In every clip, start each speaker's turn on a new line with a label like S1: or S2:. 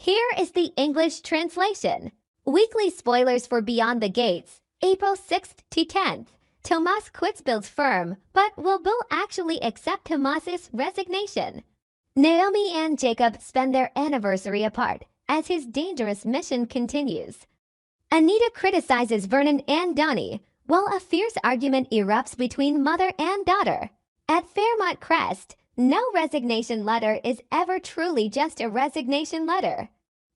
S1: Here is the English translation. Weekly spoilers for Beyond the Gates, April 6th to 10th. Tomas quits Bill's firm, but will Bill actually accept Tomas's resignation? Naomi and Jacob spend their anniversary apart as his dangerous mission continues. Anita criticizes Vernon and Donnie, while a fierce argument erupts between mother and daughter. At Fairmont Crest, no resignation letter is ever truly just a resignation letter.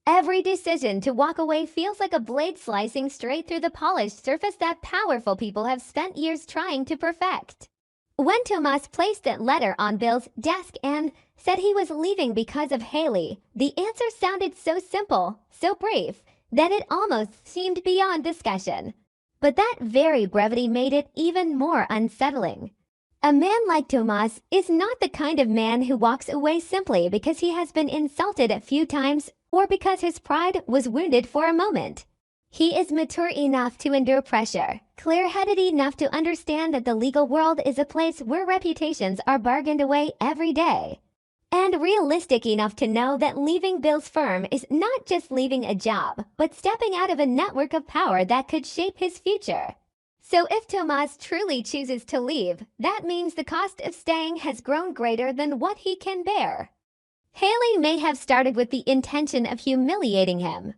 S1: Every decision to walk away feels like a blade slicing straight through the polished surface that powerful people have spent years trying to perfect. When Tomas placed that letter on Bill's desk and said he was leaving because of Haley, the answer sounded so simple, so brief, that it almost seemed beyond discussion. But that very brevity made it even more unsettling. A man like Tomas is not the kind of man who walks away simply because he has been insulted a few times or because his pride was wounded for a moment. He is mature enough to endure pressure, clear-headed enough to understand that the legal world is a place where reputations are bargained away every day, and realistic enough to know that leaving Bill's firm is not just leaving a job, but stepping out of a network of power that could shape his future. So if Tomas truly chooses to leave, that means the cost of staying has grown greater than what he can bear. Haley may have started with the intention of humiliating him.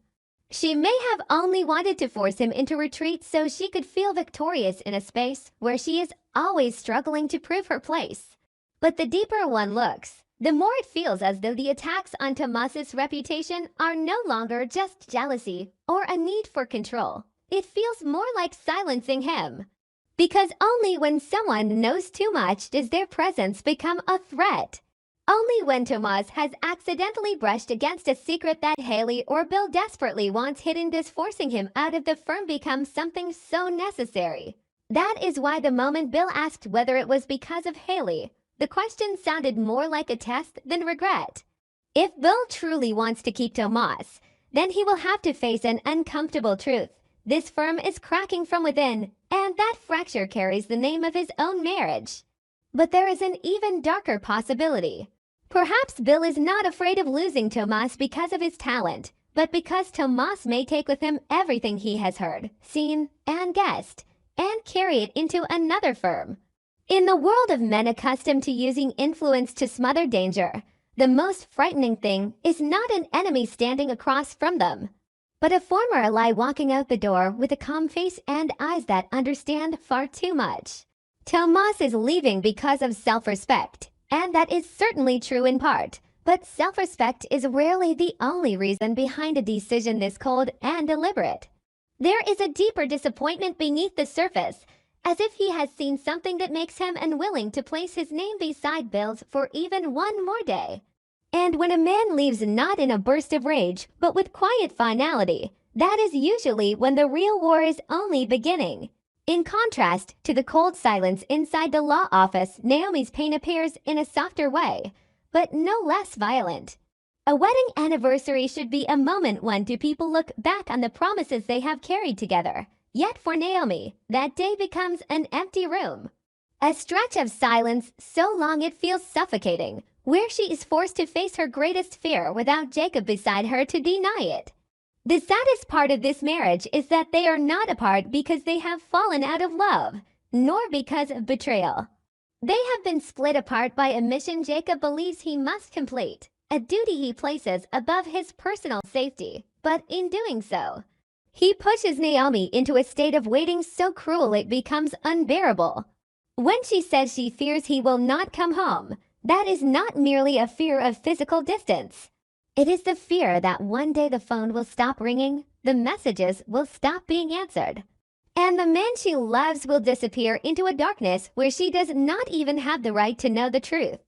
S1: She may have only wanted to force him into retreat so she could feel victorious in a space where she is always struggling to prove her place. But the deeper one looks, the more it feels as though the attacks on Tomas's reputation are no longer just jealousy or a need for control. It feels more like silencing him. Because only when someone knows too much does their presence become a threat. Only when Tomas has accidentally brushed against a secret that Haley or Bill desperately wants hidden does forcing him out of the firm become something so necessary. That is why the moment Bill asked whether it was because of Haley, the question sounded more like a test than regret. If Bill truly wants to keep Tomas, then he will have to face an uncomfortable truth. This firm is cracking from within, and that fracture carries the name of his own marriage. But there is an even darker possibility. Perhaps Bill is not afraid of losing Tomas because of his talent, but because Tomas may take with him everything he has heard, seen, and guessed, and carry it into another firm. In the world of men accustomed to using influence to smother danger, the most frightening thing is not an enemy standing across from them, but a former ally walking out the door with a calm face and eyes that understand far too much. Tomas is leaving because of self-respect, and that is certainly true in part, but self-respect is rarely the only reason behind a decision this cold and deliberate. There is a deeper disappointment beneath the surface, as if he has seen something that makes him unwilling to place his name beside Bill's for even one more day. And when a man leaves not in a burst of rage, but with quiet finality, that is usually when the real war is only beginning. In contrast to the cold silence inside the law office, Naomi's pain appears in a softer way, but no less violent. A wedding anniversary should be a moment when two people look back on the promises they have carried together. Yet for Naomi, that day becomes an empty room. A stretch of silence so long it feels suffocating, where she is forced to face her greatest fear without Jacob beside her to deny it. The saddest part of this marriage is that they are not apart because they have fallen out of love, nor because of betrayal. They have been split apart by a mission Jacob believes he must complete, a duty he places above his personal safety, but in doing so, he pushes Naomi into a state of waiting so cruel it becomes unbearable. When she says she fears he will not come home, that is not merely a fear of physical distance. It is the fear that one day the phone will stop ringing, the messages will stop being answered, and the man she loves will disappear into a darkness where she does not even have the right to know the truth.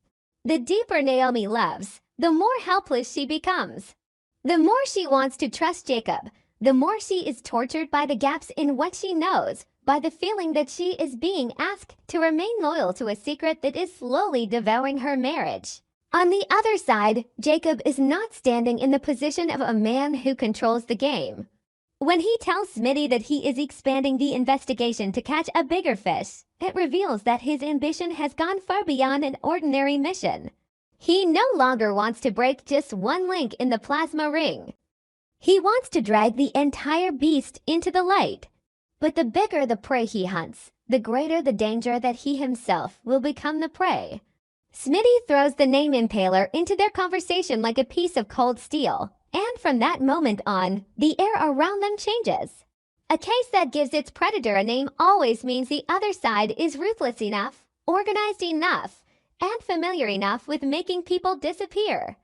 S1: The deeper Naomi loves, the more helpless she becomes. The more she wants to trust Jacob, the more she is tortured by the gaps in what she knows, by the feeling that she is being asked to remain loyal to a secret that is slowly devouring her marriage. On the other side, Jacob is not standing in the position of a man who controls the game. When he tells Smitty that he is expanding the investigation to catch a bigger fish, it reveals that his ambition has gone far beyond an ordinary mission. He no longer wants to break just one link in the plasma ring. He wants to drag the entire beast into the light. But the bigger the prey he hunts, the greater the danger that he himself will become the prey. Smitty throws the name Impaler into their conversation like a piece of cold steel, and from that moment on, the air around them changes. A case that gives its predator a name always means the other side is ruthless enough, organized enough, and familiar enough with making people disappear.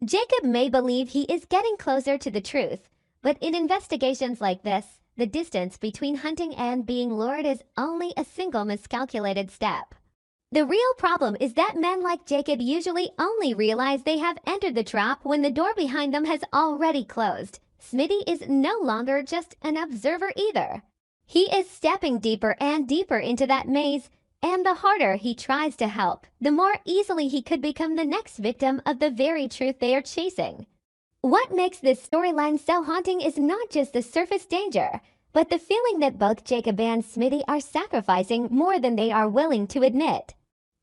S1: Jacob may believe he is getting closer to the truth, but in investigations like this, the distance between hunting and being lured is only a single miscalculated step. The real problem is that men like Jacob usually only realize they have entered the trap when the door behind them has already closed. Smitty is no longer just an observer either. He is stepping deeper and deeper into that maze, and the harder he tries to help, the more easily he could become the next victim of the very truth they are chasing. What makes this storyline so haunting is not just the surface danger, but the feeling that both Jacob and Smitty are sacrificing more than they are willing to admit.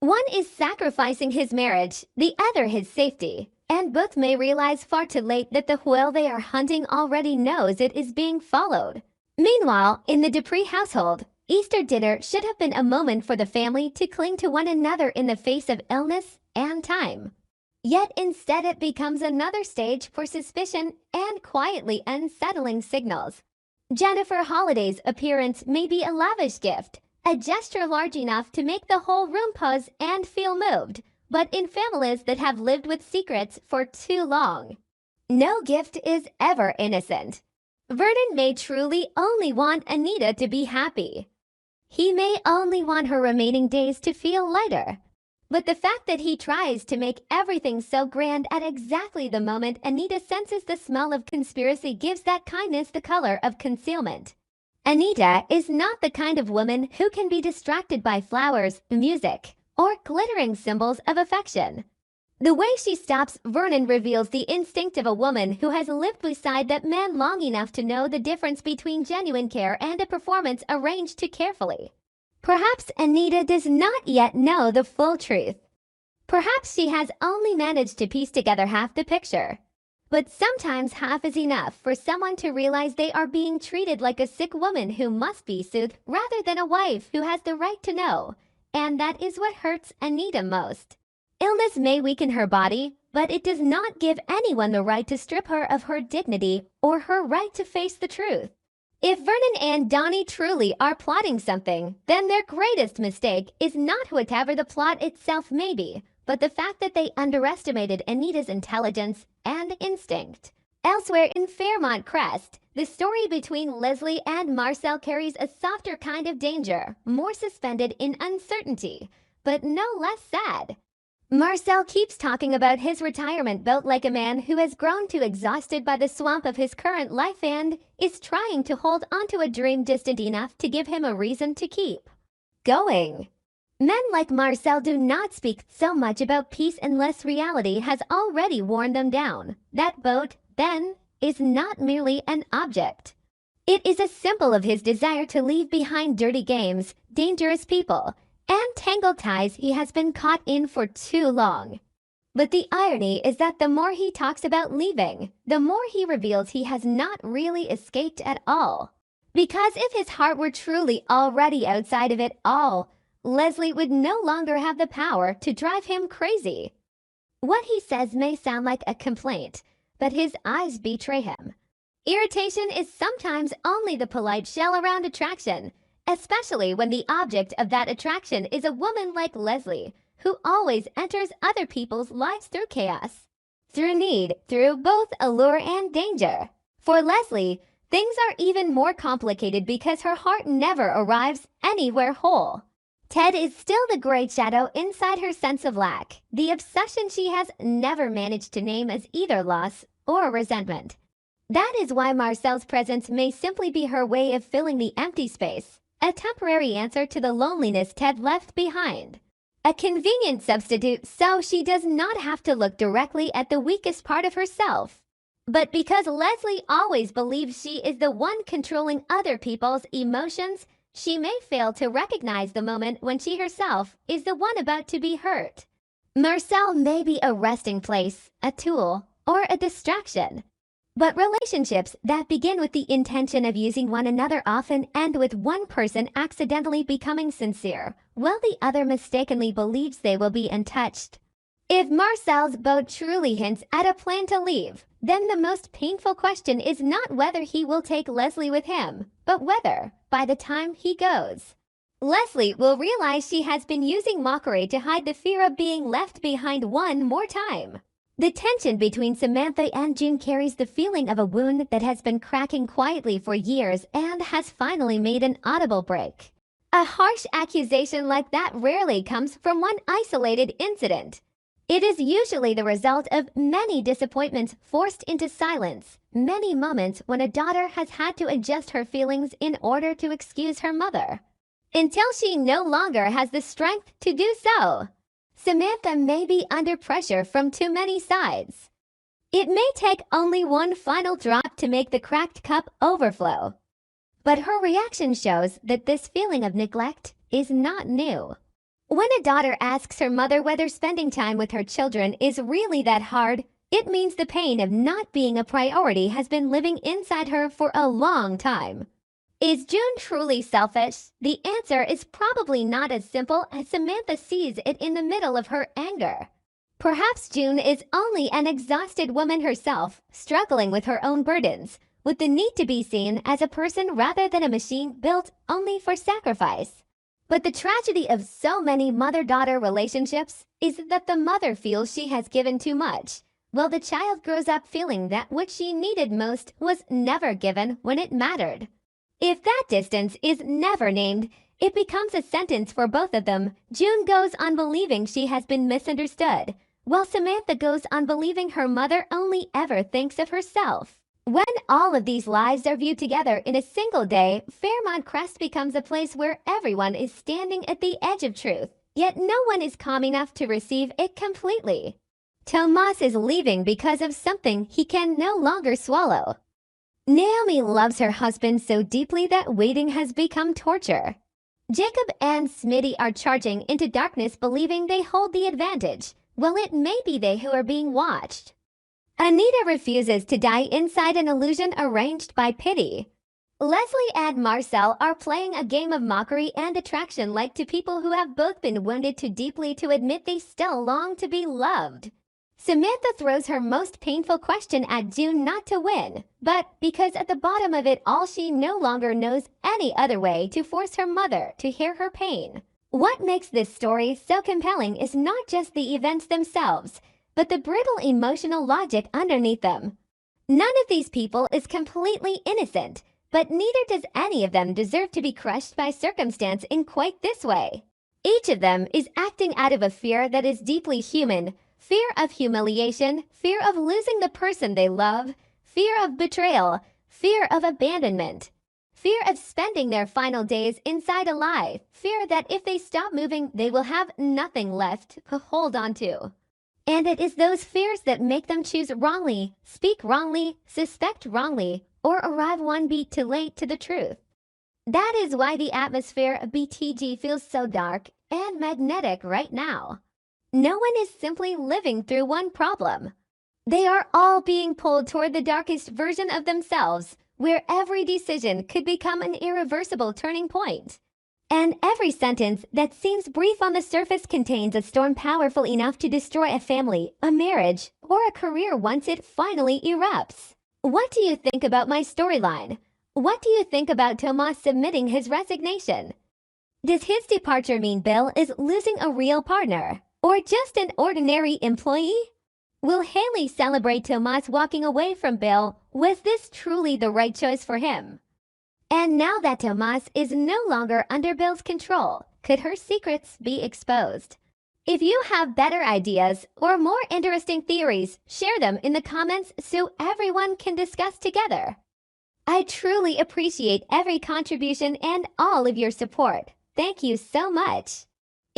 S1: One is sacrificing his marriage, the other his safety, and both may realize far too late that the whale they are hunting already knows it is being followed. Meanwhile, in the Dupree household, Easter dinner should have been a moment for the family to cling to one another in the face of illness and time. Yet instead it becomes another stage for suspicion and quietly unsettling signals. Jennifer Holliday's appearance may be a lavish gift, a gesture large enough to make the whole room pause and feel moved, but in families that have lived with secrets for too long, no gift is ever innocent. Vernon may truly only want Anita to be happy. He may only want her remaining days to feel lighter. But the fact that he tries to make everything so grand at exactly the moment Anita senses the smell of conspiracy gives that kindness the color of concealment. Anita is not the kind of woman who can be distracted by flowers, music, or glittering symbols of affection. The way she stops Vernon reveals the instinct of a woman who has lived beside that man long enough to know the difference between genuine care and a performance arranged too carefully. Perhaps Anita does not yet know the full truth. Perhaps she has only managed to piece together half the picture. But sometimes half is enough for someone to realize they are being treated like a sick woman who must be soothed rather than a wife who has the right to know. And that is what hurts Anita most. Illness may weaken her body, but it does not give anyone the right to strip her of her dignity or her right to face the truth. If Vernon and Donnie truly are plotting something, then their greatest mistake is not whatever the plot itself may be, but the fact that they underestimated Anita's intelligence and instinct. Elsewhere in Fairmont Crest, the story between Leslie and Marcel carries a softer kind of danger, more suspended in uncertainty, but no less sad. Marcel keeps talking about his retirement built like a man who has grown too exhausted by the swamp of his current life and is trying to hold onto a dream distant enough to give him a reason to keep going. Men like Marcel do not speak so much about peace unless reality has already worn them down. That boat, then, is not merely an object. It is a symbol of his desire to leave behind dirty games, dangerous people, and tangled ties he has been caught in for too long. But the irony is that the more he talks about leaving, the more he reveals he has not really escaped at all. Because if his heart were truly already outside of it all, Leslie would no longer have the power to drive him crazy. What he says may sound like a complaint, but his eyes betray him. Irritation is sometimes only the polite shell around attraction, especially when the object of that attraction is a woman like Leslie, who always enters other people's lives through chaos, through need, through both allure and danger. For Leslie, things are even more complicated because her heart never arrives anywhere whole. Ted is still the great shadow inside her sense of lack, the obsession she has never managed to name as either loss or resentment. That is why Marcel's presence may simply be her way of filling the empty space, a temporary answer to the loneliness Ted left behind. A convenient substitute so she does not have to look directly at the weakest part of herself. But because Leslie always believes she is the one controlling other people's emotions, she may fail to recognize the moment when she herself is the one about to be hurt. Marcel may be a resting place, a tool, or a distraction. But relationships that begin with the intention of using one another often end with one person accidentally becoming sincere, while the other mistakenly believes they will be untouched. If Marcel's boat truly hints at a plan to leave, then the most painful question is not whether he will take Leslie with him, but whether, by the time he goes, Leslie will realize she has been using mockery to hide the fear of being left behind one more time. The tension between Samantha and June carries the feeling of a wound that has been cracking quietly for years and has finally made an audible break. A harsh accusation like that rarely comes from one isolated incident. It is usually the result of many disappointments forced into silence, many moments when a daughter has had to adjust her feelings in order to excuse her mother, until she no longer has the strength to do so. Samantha may be under pressure from too many sides. It may take only one final drop to make the cracked cup overflow. But her reaction shows that this feeling of neglect is not new. When a daughter asks her mother whether spending time with her children is really that hard, it means the pain of not being a priority has been living inside her for a long time. Is June truly selfish? The answer is probably not as simple as Samantha sees it in the middle of her anger. Perhaps June is only an exhausted woman herself, struggling with her own burdens, with the need to be seen as a person rather than a machine built only for sacrifice. But the tragedy of so many mother-daughter relationships is that the mother feels she has given too much, while the child grows up feeling that what she needed most was never given when it mattered. If that distance is never named, it becomes a sentence for both of them. June goes on believing she has been misunderstood, while Samantha goes on believing her mother only ever thinks of herself. When all of these lives are viewed together in a single day, Fairmont Crest becomes a place where everyone is standing at the edge of truth, yet no one is calm enough to receive it completely. Tomas is leaving because of something he can no longer swallow. Naomi loves her husband so deeply that waiting has become torture. Jacob and Smitty are charging into darkness believing they hold the advantage, while it may be they who are being watched. Anita refuses to die inside an illusion arranged by pity. Leslie and Marcel are playing a game of mockery and attraction like two people who have both been wounded too deeply to admit they still long to be loved. Samantha throws her most painful question at June not to win, but because at the bottom of it all she no longer knows any other way to force her mother to hear her pain. What makes this story so compelling is not just the events themselves, but the brittle emotional logic underneath them. None of these people is completely innocent, but neither does any of them deserve to be crushed by circumstance in quite this way. Each of them is acting out of a fear that is deeply human. Fear of humiliation, fear of losing the person they love, fear of betrayal, fear of abandonment, fear of spending their final days inside a lie, fear that if they stop moving, they will have nothing left to hold on to. And it is those fears that make them choose wrongly, speak wrongly, suspect wrongly, or arrive one beat too late to the truth. That is why the atmosphere of BTG feels so dark and magnetic right now. No one is simply living through one problem. They are all being pulled toward the darkest version of themselves, where every decision could become an irreversible turning point. And every sentence that seems brief on the surface contains a storm powerful enough to destroy a family, a marriage, or a career once it finally erupts. What do you think about my storyline? What do you think about Tomas submitting his resignation? Does his departure mean Bill is losing a real partner? Or just an ordinary employee? Will Haley celebrate Tomas walking away from Bill? Was this truly the right choice for him? And now that Tomas is no longer under Bill's control, could her secrets be exposed? If you have better ideas or more interesting theories, share them in the comments so everyone can discuss together. I truly appreciate every contribution and all of your support. Thank you so much.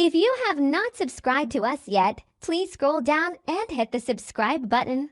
S1: If you have not subscribed to us yet, please scroll down and hit the subscribe button.